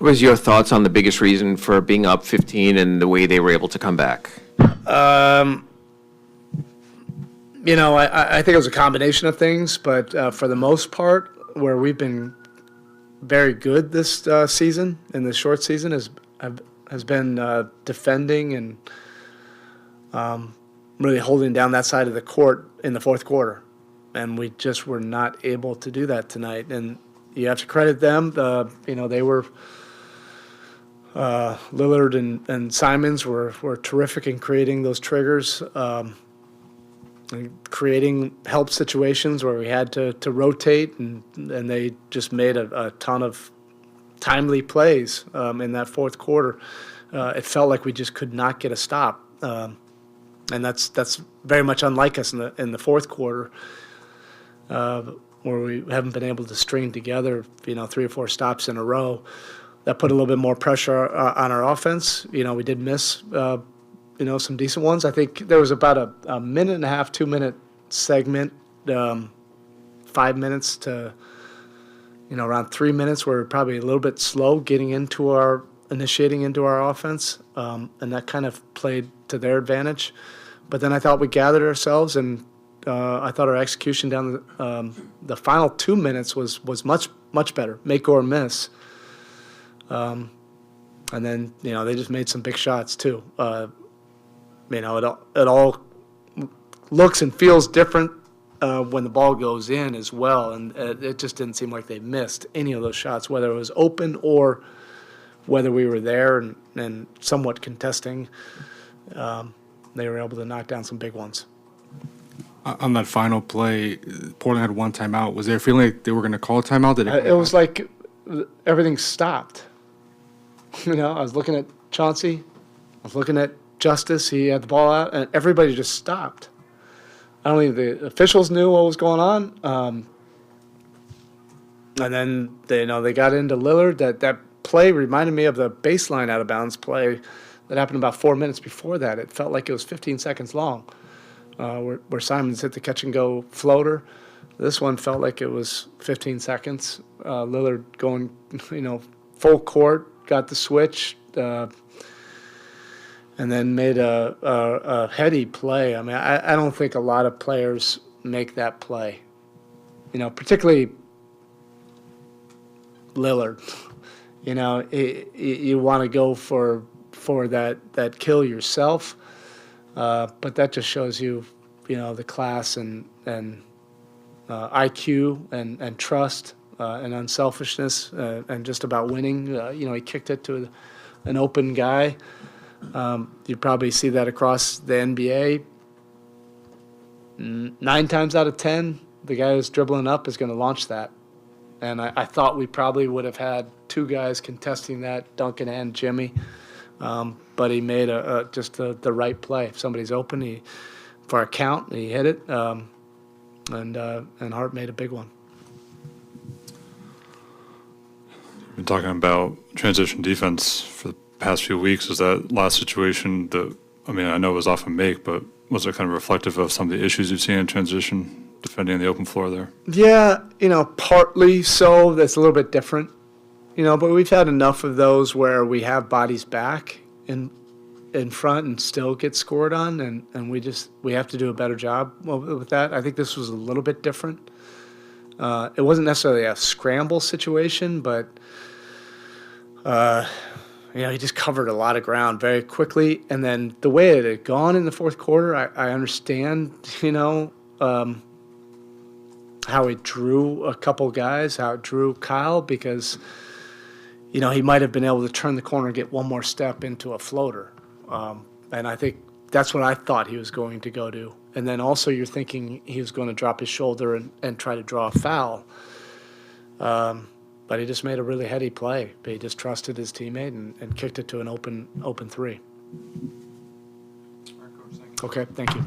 What was your thoughts on the biggest reason for being up 15 and the way they were able to come back? I think it was a combination of things, but for the most part, where we've been very good this season, in the short season, has been defending and really holding down that side of the court in the fourth quarter. And we just were not able to do that tonight. And you have to credit them. They were Lillard and Simons were terrific in creating those triggers, and creating help situations where we had to rotate, and they just made a ton of timely plays in that fourth quarter. It felt like we just could not get a stop, and that's very much unlike us in the fourth quarter. Where we haven't been able to string together, 3 or 4 stops in a row. That put a little bit more pressure on our offense. We did miss, some decent ones. I think there was about a minute and a half, 2-minute segment, 5 minutes to, around 3 minutes where we're probably a little bit slow initiating into our offense, and that kind of played to their advantage. But then I thought we gathered ourselves, and I thought our execution down the final 2 minutes was much, much better, make or miss. And then, they just made some big shots too. It all looks and feels different when the ball goes in as well, and it just didn't seem like they missed any of those shots, whether it was open or whether we were there and somewhat contesting. They were able to knock down some big ones. On that final play, Portland had one timeout. Was there a feeling like they were going to call a timeout? It was like everything stopped. I was looking at Chauncey. I was looking at Justice. He had the ball out, and everybody just stopped. I don't think the officials knew what was going on. And then they got into Lillard. That play reminded me of the baseline out of bounds play that happened about 4 minutes before that. It felt like it was 15 seconds long. Where Simons hit the catch-and-go floater. This one felt like it was 15 seconds. Lillard going, full court, got the switch, and then made a heady play. I mean, I don't think a lot of players make that play. Particularly Lillard. You want to go for that kill yourself. But that just shows you, the class and IQ and trust and unselfishness and just about winning. He kicked it to an open guy. You probably see that across the NBA. 9 times out of 10, the guy who's dribbling up is going to launch that. And I thought we probably would have had 2 guys contesting that, Duncan and Jimmy. But he made just the right play. If somebody's open, for a count, he hit it, and Hart made a big one. We've been talking about transition defense for the past few weeks. Was that last situation I know it was off a make, but was it kind of reflective of some of the issues you've seen in transition defending the open floor there? Yeah, partly so. That's a little bit different. But we've had enough of those where we have bodies back in front and still get scored on, and we have to do a better job with that. I think this was a little bit different. It wasn't necessarily a scramble situation, but he just covered a lot of ground very quickly. And then the way it had gone in the fourth quarter, I understand, how it drew a couple guys, how it drew Kyle, because he might have been able to turn the corner and get one more step into a floater. And I think that's what I thought he was going to go to. And then also you're thinking he was going to drop his shoulder and try to draw a foul. But he just made a really heady play. He just trusted his teammate and kicked it to an open 3. Okay, thank you.